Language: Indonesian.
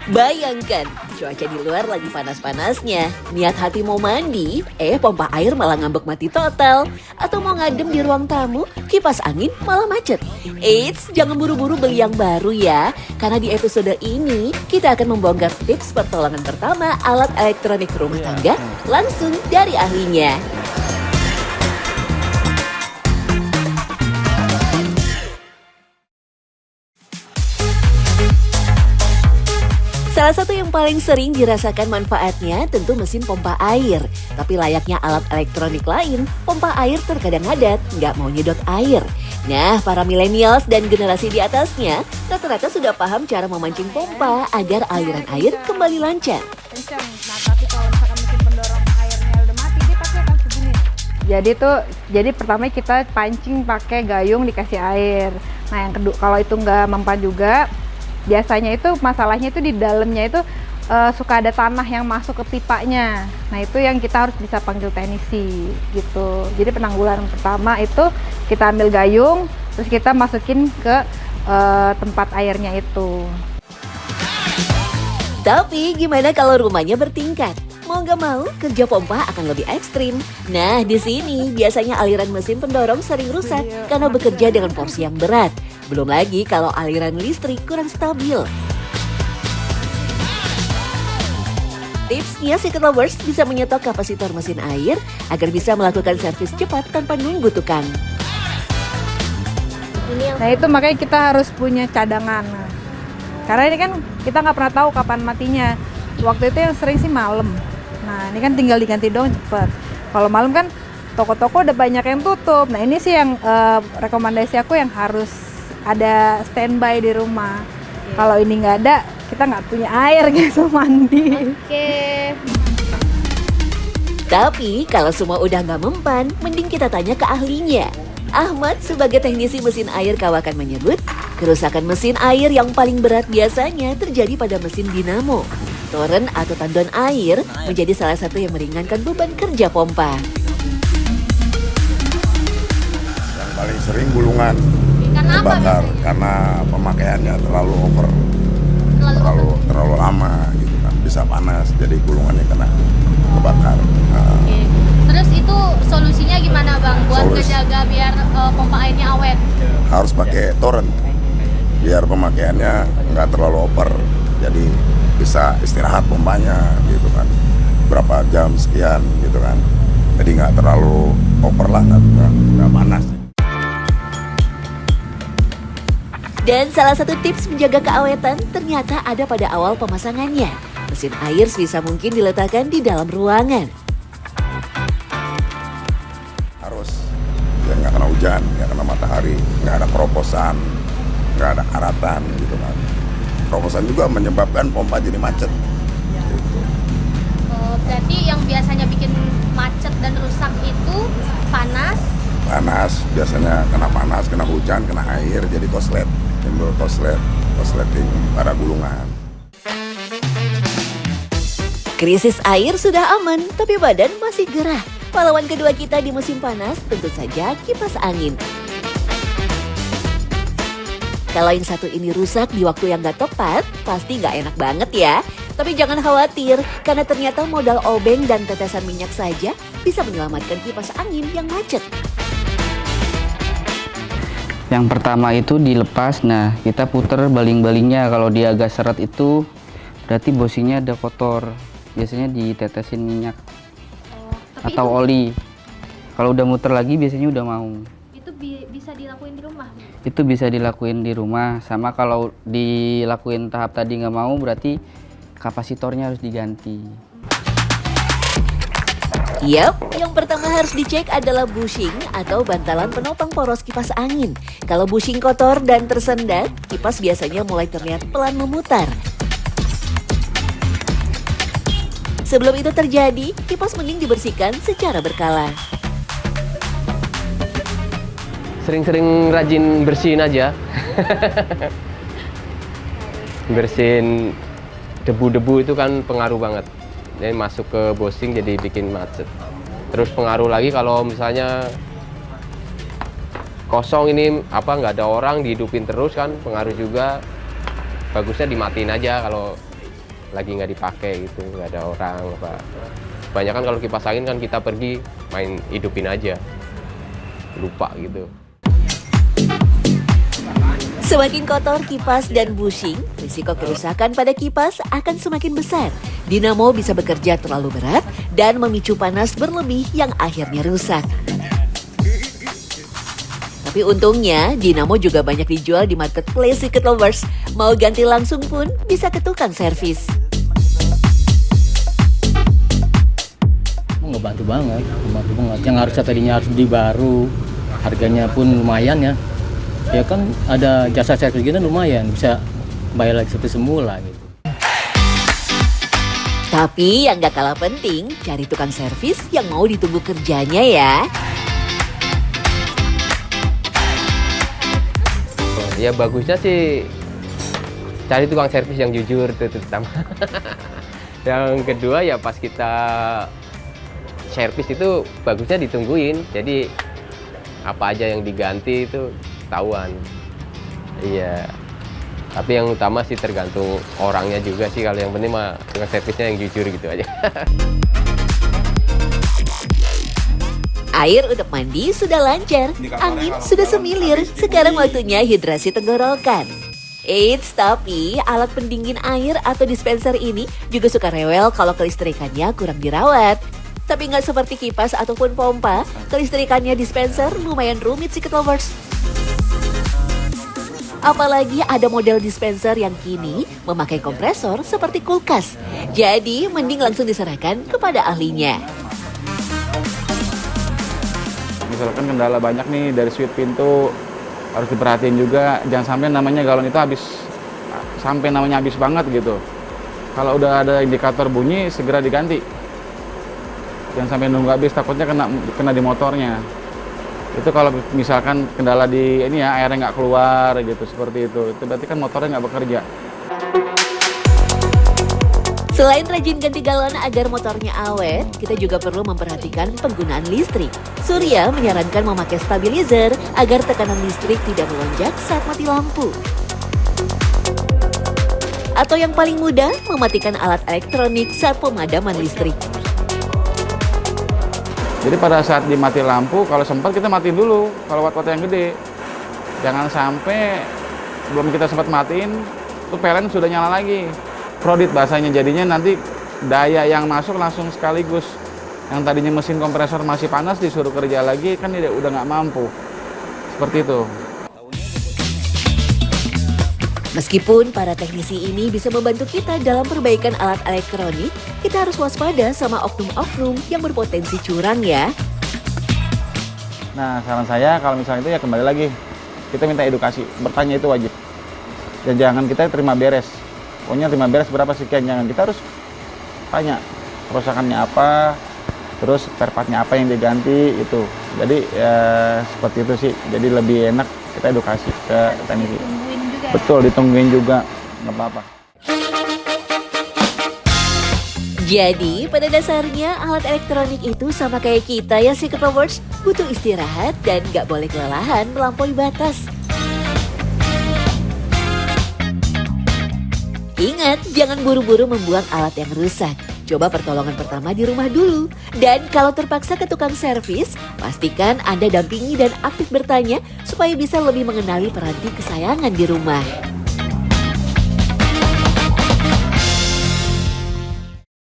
Bayangkan, cuaca di luar lagi panas-panasnya. Niat hati mau mandi, pompa air malah ngambek mati total. Atau mau ngadem di ruang tamu, kipas angin malah macet. Eits, jangan buru-buru beli yang baru ya. Karena di episode ini, kita akan membongkar tips pertolongan pertama alat elektronik rumah tangga langsung dari ahlinya. Salah satu yang paling sering dirasakan manfaatnya tentu mesin pompa air. Tapi layaknya alat elektronik lain, pompa air terkadang ngadat, nggak mau nyedot air. Nah, para millennials dan generasi di atasnya rata-rata sudah paham cara memancing pompa agar aliran air kembali lancar. Kencang. Nah, tapi kalau misalkan mesin pendorong airnya udah mati, dia pasti akan segini. Jadi pertama kita pancing pakai gayung dikasih air. Nah, yang kedua kalau itu nggak mempan juga, biasanya itu masalahnya itu di dalamnya itu suka ada tanah yang masuk ke pipanya. Nah, itu yang kita harus bisa panggil teknisi gitu. Jadi penanggulangan pertama itu kita ambil gayung, terus kita masukin ke tempat airnya itu. Tapi gimana kalau rumahnya bertingkat? Mau nggak mau, kerja pompa akan lebih ekstrim. Nah, di sini biasanya aliran mesin pendorong sering rusak karena bekerja dengan porsi yang berat. Belum lagi kalau aliran listrik kurang stabil. Tipsnya, Secret Lovers bisa menyetok kapasitor mesin air agar bisa melakukan servis cepat tanpa nunggu tukang. Nah, itu makanya kita harus punya cadangan. Karena ini kan kita nggak pernah tahu kapan matinya. Waktu itu yang sering sih malam. Nah, ini kan tinggal diganti dong cepet. Kalau malam kan toko-toko udah banyak yang tutup. Nah, ini sih yang rekomendasi aku yang harus ada standby di rumah. Kalau ini nggak ada, kita nggak punya air gitu mandi. Tapi kalau semua udah nggak mempan, mending kita tanya ke ahlinya. Ahmad sebagai teknisi mesin air Kawakan menyebut, kerusakan mesin air yang paling berat biasanya terjadi pada mesin dinamo. Toren atau tandon air menjadi salah satu yang meringankan beban kerja pompa. Yang paling sering gulungan terbakar karena pemakaiannya terlalu over, terlalu lama gitu kan, bisa panas jadi gulungannya kena kebakar. Oke. Terus itu solusinya gimana Bang buat ngejaga biar pompa airnya awet? Harus pakai toren biar pemakaiannya nggak terlalu over, jadi bisa istirahat pompanya gitu kan, berapa jam sekian gitu kan, jadi nggak terlalu over lah, nggak panas. Dan salah satu tips menjaga keawetan ternyata ada pada awal pemasangannya. Mesin air sebisa mungkin diletakkan di dalam ruangan. Harus, ya nggak kena hujan, nggak kena matahari, nggak ada keroposan, nggak ada karatan gitu kan. Keroposan juga menyebabkan pompa jadi macet. Gitu. Berarti yang biasanya bikin macet dan rusak itu panas? Panas, biasanya kena panas, kena hujan, kena air, jadi koslet. Timbul kosleting pada gulungan. Krisis air sudah aman, tapi badan masih gerah. Pahlawan kedua kita di musim panas tentu saja kipas angin. Kalau yang satu ini rusak di waktu yang gak tepat, pasti gak enak banget ya. Tapi jangan khawatir, karena ternyata modal obeng dan tetesan minyak saja bisa menyelamatkan kipas angin yang macet. Yang pertama itu dilepas, nah kita puter baling-balingnya. Kalau dia agak seret itu berarti bosinya ada kotor. Biasanya ditetesin minyak atau oli. Kalau udah muter lagi biasanya udah mau. Itu bisa dilakuin di rumah? Itu bisa dilakuin di rumah. Sama kalau dilakuin tahap tadi nggak mau, berarti kapasitornya harus diganti. Yap, yang pertama harus dicek adalah bushing atau bantalan penopang poros kipas angin. Kalau bushing kotor dan tersendat, kipas biasanya mulai terlihat pelan memutar. Sebelum itu terjadi, kipas mending dibersihkan secara berkala. Sering-sering rajin bersihin aja. Bersihin debu-debu itu kan pengaruh banget. Jadi masuk ke bushing jadi bikin macet. Terus pengaruh lagi kalau misalnya kosong ini nggak ada orang dihidupin terus kan pengaruh juga. Bagusnya dimatiin aja kalau lagi nggak dipakai gitu, nggak ada orang apa. Kebanyakan kalau kipas angin kan kita pergi main hidupin aja, lupa gitu. Semakin kotor kipas dan bushing, risiko kerusakan pada kipas akan semakin besar. Dinamo bisa bekerja terlalu berat dan memicu panas berlebih yang akhirnya rusak. Tapi untungnya, dinamo juga banyak dijual di marketplace Secret Lovers. Mau ganti langsung pun bisa ke tukang servis. Ngebantu banget. Yang harusnya tadinya harus beli baru, harganya pun lumayan ya. Ya kan ada jasa servis gitu lumayan, bisa bayar lagi seperti semula gitu. Tapi yang gak kalah penting, cari tukang servis yang mau ditunggu kerjanya ya. Ya bagusnya sih cari tukang servis yang jujur itu pertama. Yang kedua ya pas kita servis itu bagusnya ditungguin. Jadi apa aja yang diganti itu ketahuan. Iya. Tapi yang utama sih tergantung orangnya juga sih. Kalau yang penting mah tukang servisnya yang jujur gitu aja. Air untuk mandi sudah lancar, angin sudah semilir, sekarang waktunya hidrasi tenggorokan. Eits, tapi alat pendingin air atau dispenser ini juga suka rewel kalau kelistrikannya kurang dirawat. Tapi nggak seperti kipas ataupun pompa, kelistrikannya dispenser lumayan rumit Secret Lovers. Apalagi ada model dispenser yang kini memakai kompresor seperti kulkas. Jadi mending langsung diserahkan kepada ahlinya. Misalkan kendala banyak nih dari switch pintu, harus diperhatiin juga jangan sampai namanya galon itu habis banget gitu. Kalau udah ada indikator bunyi segera diganti. Jangan sampai nunggu habis, takutnya kena di motornya. Itu kalau misalkan kendala di ini ya, airnya nggak keluar gitu, seperti itu berarti kan motornya nggak bekerja. Selain rajin ganti galon agar motornya awet, kita juga perlu memperhatikan penggunaan listrik. Surya menyarankan memakai stabilizer agar tekanan listrik tidak melonjak saat mati lampu. Atau yang paling mudah, mematikan alat elektronik saat pemadaman listrik. Jadi pada saat dimati lampu, kalau sempat kita matiin dulu, kalau watt-watt yang gede. Jangan sampai belum kita sempat matiin, tuh PLN sudah nyala lagi. Krodit bahasanya, jadinya nanti daya yang masuk langsung sekaligus. Yang tadinya mesin kompresor masih panas disuruh kerja lagi, kan dia udah nggak mampu. Seperti itu. Meskipun para teknisi ini bisa membantu kita dalam perbaikan alat elektronik, kita harus waspada sama oknum-oknum yang berpotensi curang ya. Nah, saran saya kalau misalnya itu ya kembali lagi, kita minta edukasi, bertanya itu wajib. Dan jangan kita terima beres. Pokoknya terima beres berapa sekian, jangan. Kita harus tanya kerusakannya apa, terus spare part-nya apa yang diganti itu. Jadi ya seperti itu sih. Jadi lebih enak kita edukasi ke teknisi. Betul, ditungguin juga, nggak apa-apa. Jadi pada dasarnya alat elektronik itu sama kayak kita ya Secret Lovers, butuh istirahat dan nggak boleh kelelahan melampaui batas. Ingat, jangan buru-buru membuang alat yang rusak. Coba pertolongan pertama di rumah dulu. Dan kalau terpaksa ke tukang servis, pastikan Anda dampingi dan aktif bertanya supaya bisa lebih mengenali peranti kesayangan di rumah.